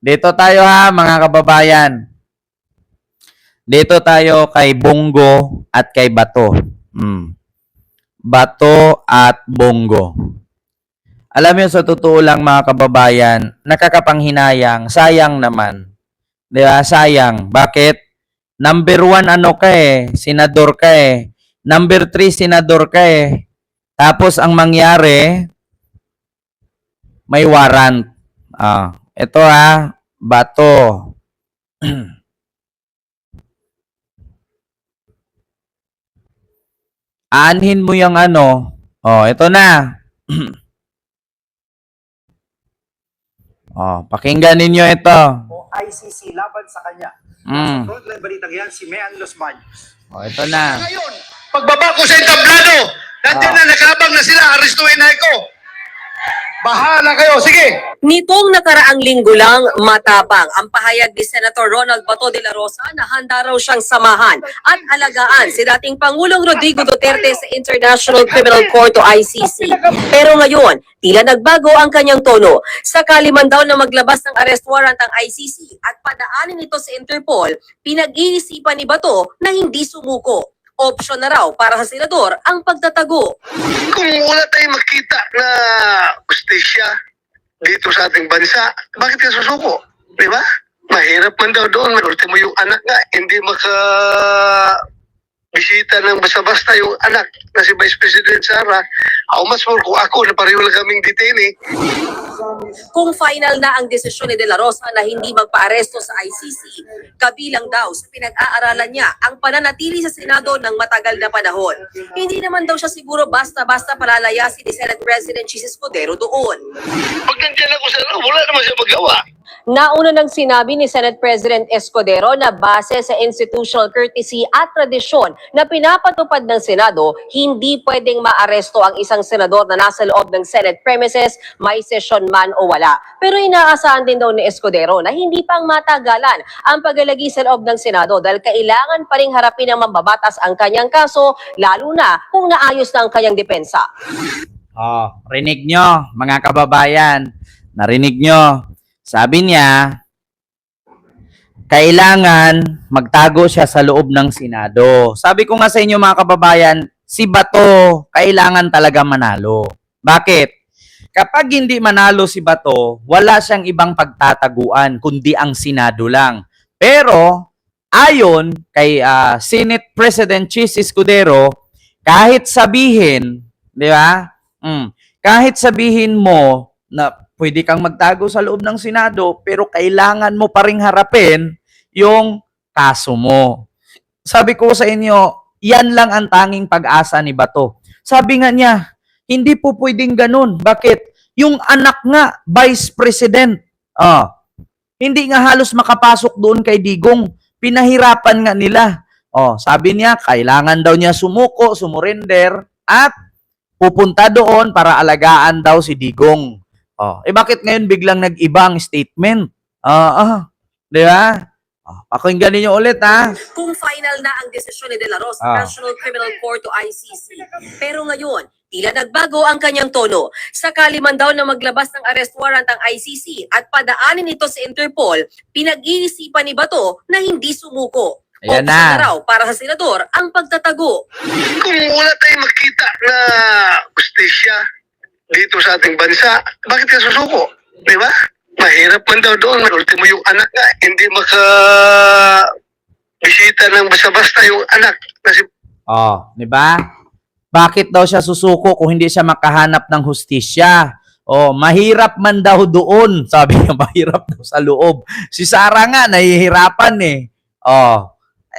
Dito tayo ha, mga kababayan. Dito tayo kay Bongo at kay Bato. Bato at Bongo. Alam mo, sa totoo lang mga kababayan, nakakapanghinayang, sayang naman. Di ba? Sayang. Bakit? Number 1 ano ka senador ka Number 3 senador ka Tapos ang mangyari, may warrant. Ito Bato. Aanhin mo yung ito na. Pakinggan ninyo ito. ICC laban sa kanya. Sa frontline balitang yan, si Mean Los Baños. Ito na. Ngayon, pagbaba ko sa entablado, nandiyan na nakabang na sila, arestuin na ako. Bahala kayo, sige. Nitong nakaraang linggo lang, matapang ang pahayag ni Senator Ronald Bato de la Rosa na handa raw siyang samahan at alagaan si dating Pangulong Rodrigo Duterte sa International Criminal Court o ICC. Pero ngayon, tila nagbago ang kanyang tono. Sakali man daw na maglabas ng arrest warrant ang ICC at padaanin ito sa Interpol, pinag-iisipan ni Bato na hindi sumuko. Option na raw para sa senador ang pagtatago. Kung wala tayong makita na justisya dito sa ating bansa, bakit ka susuko? Di ba? Mahirap man daw doon. Ultimo yung anak nga, hindi bisita ng basta-basta yung anak na si Vice President Sara. How much more kung ako na pareho lang kaming detainee. Kung final na ang desisyon ni De La Rosa na hindi magpa-aresto sa ICC, kabilang daw sa pinag-aaralan niya ang pananatili sa Senado ng matagal na panahon. Hindi naman daw siya siguro basta-basta palalayasin ni Senate President Jesus Escudero doon. Pag nandiyan ako sa loob, wala naman siya magawa. Nauna nang sinabi ni Senate President Escudero na base sa institutional courtesy at tradisyon na pinapatupad ng Senado, hindi pwedeng maaresto ang isang senador na nasa loob ng Senate premises, may session man o wala. Pero inaasahan din daw ni Escudero na hindi pang matagalan ang paglalagi sa loob ng Senado dahil kailangan pa ring harapin ng mambabatas ang kanyang kaso, lalo na kung naayos na ang kanyang depensa. Rinig nyo, mga kababayan. Narinig nyo. Sabi niya, kailangan magtago siya sa loob ng Senado. Sabi ko nga sa inyo mga kababayan, si Bato kailangan talaga manalo. Bakit? Kapag hindi manalo si Bato, wala siyang ibang pagtataguan kundi ang Senado lang. Pero ayon kay Senate President Chis Escudero, kahit sabihin, di ba? Kahit sabihin mo na pwede kang magtago sa loob ng Senado, pero kailangan mo pa ring harapin yung kaso mo. Sabi ko sa inyo, yan lang ang tanging pag-asa ni Bato. Sabi nga niya, hindi po pwedeng ganun. Bakit? Yung anak nga, Vice President, hindi nga halos makapasok doon kay Digong. Pinahirapan nga nila. Sabi niya, kailangan daw niya sumuko, sumurrender, at pupunta doon para alagaan daw si Digong. Bakit ngayon biglang nag-ibang statement? Di ba? Pakinggan niyo ulit, Kung final na ang desisyon ni De La Rosa, National Criminal Court o ICC. Pero ngayon, tila nagbago ang kanyang tono. Sakali man daw na maglabas ng arrest warrant ang ICC at padaanin ito sa Interpol, pinag-iisipan ni Bato na hindi sumuko. Ayan Option na raw para sa senador ang pagtatago. Kung wala tayong makita na justisya dito sa ating bansa, bakit ka susuko? Di ba? Mahirap man daw doon. Ultimo yung anak nga, hindi bisita ng basta-basta yung anak na si... Di ba? Bakit daw siya susuko kung hindi siya makahanap ng hustisya? Mahirap man daw doon. Sabi niya, mahirap daw sa loob. Si Sara nga, nahihirapan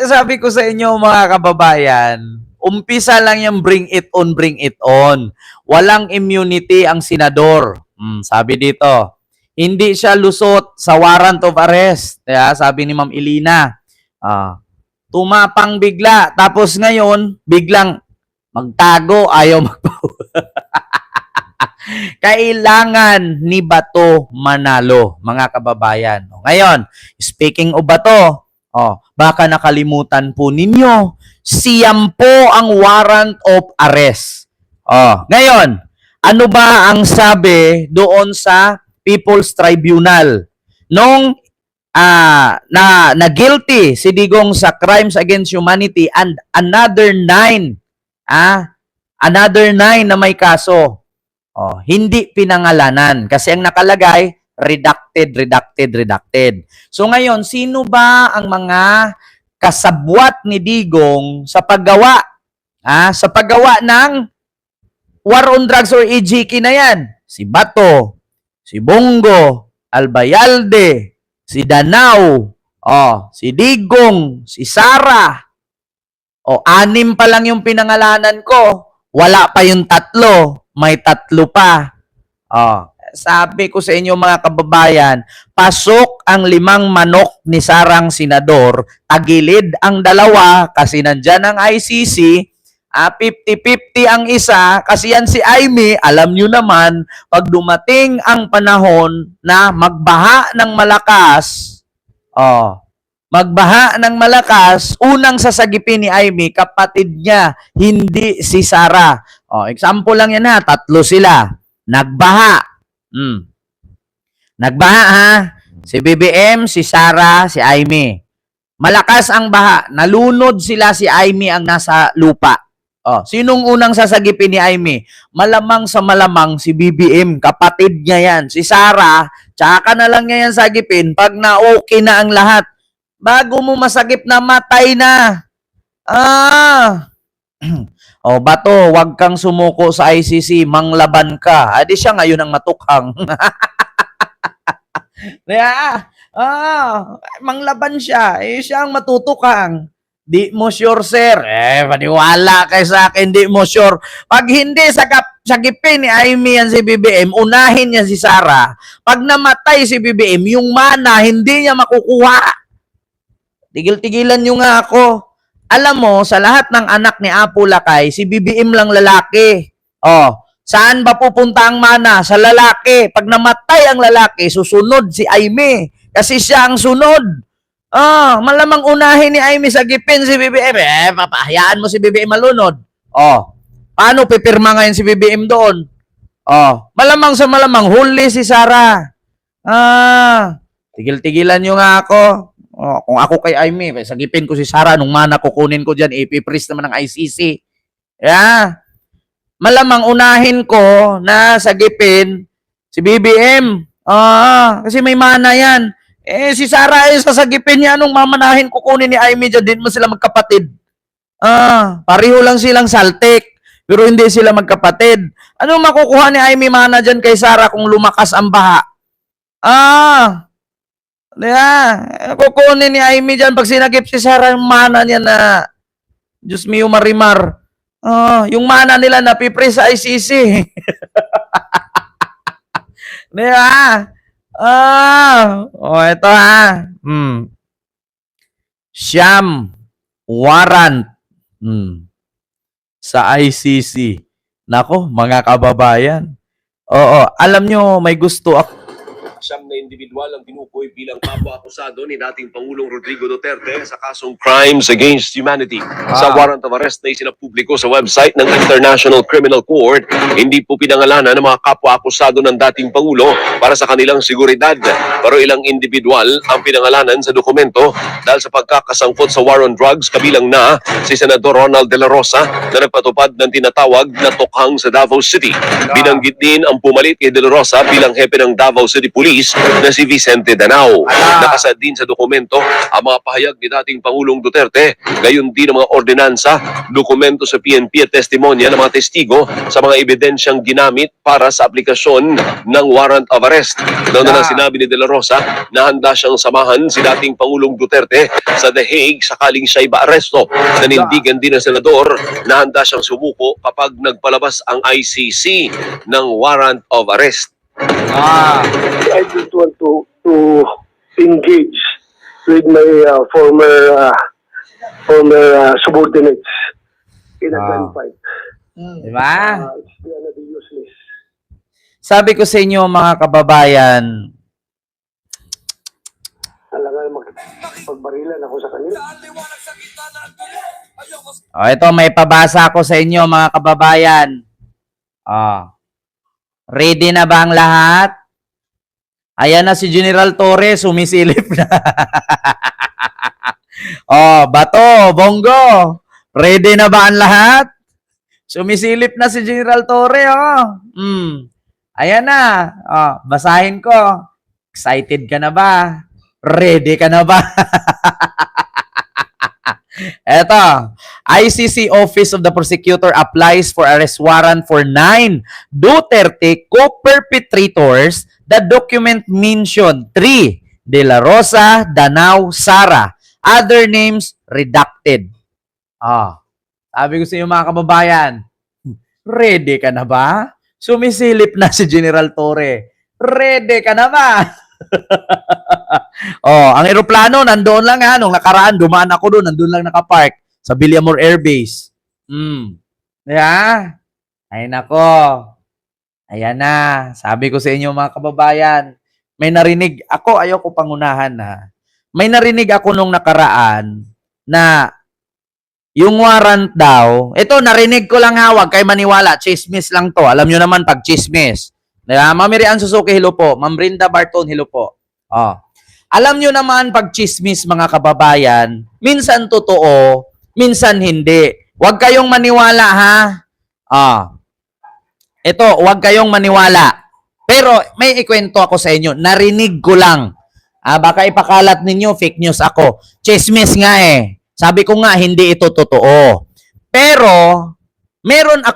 sabi ko sa inyo mga kababayan, umpisa lang yung bring it on, bring it on. Walang immunity ang senador. Sabi dito, hindi siya lusot sa warrant of arrest. Sabi ni Ma'am Elina, tumapang bigla. Tapos ngayon, biglang magtago, ayaw Kailangan ni Bato manalo, mga kababayan. Ngayon, speaking of Bato, baka nakalimutan po ninyo, siyam po ang warrant of arrest. Ngayon, ano ba ang sabi doon sa People's Tribunal. Nung na guilty si Digong sa crimes against humanity and another 9 na may kaso. Oh, hindi pinangalanan kasi ang nakalagay redacted. So ngayon, sino ba ang mga kasabwat ni Digong sa paggawa ng war on drugs or EJK na yan? Si Bato, si Bongo, Albayalde, si Danao, si Digong, si Sara. 6 pa lang yung pinangalanan ko. Wala pa yung 3. May 3 pa. Sabi ko sa inyo mga kababayan, pasok ang 5 manok ni Sarang Senador, tagilid ang 2 kasi nandyan ang ICC, 50-50 ang isa kasi yan si Aimee, alam nyo naman, pag dumating ang panahon na magbaha ng malakas, unang sasagipin ni Aimee, kapatid niya, hindi si Sara. Example lang yan 3 sila. Nagbaha. Nagbaha ha. Si BBM, si Sara, si Aimee. Malakas ang baha. Nalunod sila, si Aimee ang nasa lupa. Sinong unang sasagipin ni Aimee? Malamang sa malamang si BBM. Kapatid niya yan. Si Sara, tsaka na lang niya yan sagipin pag na-okay na ang lahat. Bago mo masagip na matay na. Bato, wag kang sumuko sa ICC, manglaban ka. Di siya ngayon ang matukhang. Manglaban siya. Siya ang matutukang. Di mo sure, sir. Paniwala kay sa akin, di mo sure. Pag hindi sagipin ni Aimee yan si BBM, unahin niya si Sara. Pag namatay si BBM, yung mana, hindi niya makukuha. Tigil-tigilan nyo nga ako. Alam mo, sa lahat ng anak ni Apo Lakay, si BBM lang lalaki. Saan ba pupunta ang mana? Sa lalaki. Pag namatay ang lalaki, susunod si Aimee. Kasi siya ang sunod. Malamang unahin ni Aimee sa gipin si BBM. Papahayaan mo si BBM malunod. Paano pipirma ngayon si BBM doon? Malamang sa malamang, huli si Sara. Tigil-tigilan nyo nga ako. Kung ako kay Aimee, sagipin ko si Sara, nung mana kukunin ko dyan, ipipris naman ng ICC. Malamang unahin ko na sagipin si BBM. Kasi may mana yan. Si Sara sasagipin niya, anong mamanahin kukunin ni Aimee dyan, din mo sila magkapatid. Pareho lang silang saltik, pero hindi sila magkapatid. Anong makukuha ni Aimee mana dyan kay Sara kung lumakas ang baha? Kukunin ni Aimee dyan pag sinagip si Sara yung mana niya na Diyos mio marimar. Yung mana nila na pipre sa ICC. Ito ha. Siyam warrant sa ICC. Nako, mga kababayan. Alam nyo, may gusto ako. Siyam na individual ang tinukoy bilang kapwa-akusado ni dating Pangulong Rodrigo Duterte sa kasong Crimes Against Humanity. Sa warrant of arrest na isinapubliko sa website ng International Criminal Court, hindi po pinangalanan ng mga kapwa-akusado ng dating Pangulo para sa kanilang seguridad. Pero ilang individual ang pinangalanan sa dokumento dahil sa pagkakasangkot sa war on drugs, kabilang na si Senador Ronald De La Rosa na nagpatupad ng tinatawag na tukhang sa Davao City. Binanggit din ang pumalit kay De La Rosa bilang hepe ng Davao City Police na si Vicente Danao. Nakasad din sa dokumento ang mga pahayag ni dating Pangulong Duterte, gayon din ang mga ordinansa, dokumento sa PNP at testimonya ng mga testigo sa mga ebidensyang ginamit para sa aplikasyon ng warrant of arrest. Noon na sinabi ni De La Rosa na handa siyang samahan si dating Pangulong Duterte sa The Hague sakaling siya iba-aresto. Nanindigan din ng senador na handa siyang sumuko kapag nagpalabas ang ICC ng warrant of arrest. I just want to engage with my former subordinates in a gunfight. Diba? It's gonna be useless. Sabi ko sa inyo, mga kababayan, Alangan magpagbarilan ako sa kanila. ito, may pabasa ko sa inyo, mga kababayan. Ready na ba ang lahat? Ayan na si General Torre, sumisilip na. Oh, Bato, Bongo, ready na ba ang lahat? Sumisilip na si General Torre, oh. Ayan na. Oh, basahin ko. Excited ka na ba? Ready ka na ba? Eto, ICC Office of the Prosecutor applies for arrest warrant for 9 Duterte co-perpetrators. The document mentioned 3, De La Rosa, Danao, Sara. Other names redacted. Sabi ko sa inyo mga kababayan, ready ka na ba? Sumisilip na si General Torre. Ready ka na ba? Ang eroplano, nandoon lang ha. Nung nakaraan, dumaan ako doon. Nandoon lang nakapark sa Villamor Air Base. Yeah. Ay nako. Ayan na. Sabi ko sa inyo mga kababayan, may narinig ako, ayoko pangunahan na. May narinig ako nung nakaraan na yung warrant daw, ito narinig ko lang hawag, kay maniwala, chismis lang to. Alam nyo naman pag chismis. Ma'am Miriam Suzuki, hello po. Ma'am Brinda Barton, hello po. Alam nyo naman pag chismis mga kababayan, minsan totoo, minsan hindi. Huwag kayong maniwala ha. Ito, huwag kayong maniwala. Pero may ikwento ako sa inyo. Narinig ko lang. Baka ipakalat ninyo, fake news ako. Chismis nga eh. Sabi ko nga, hindi ito totoo. Pero, meron ako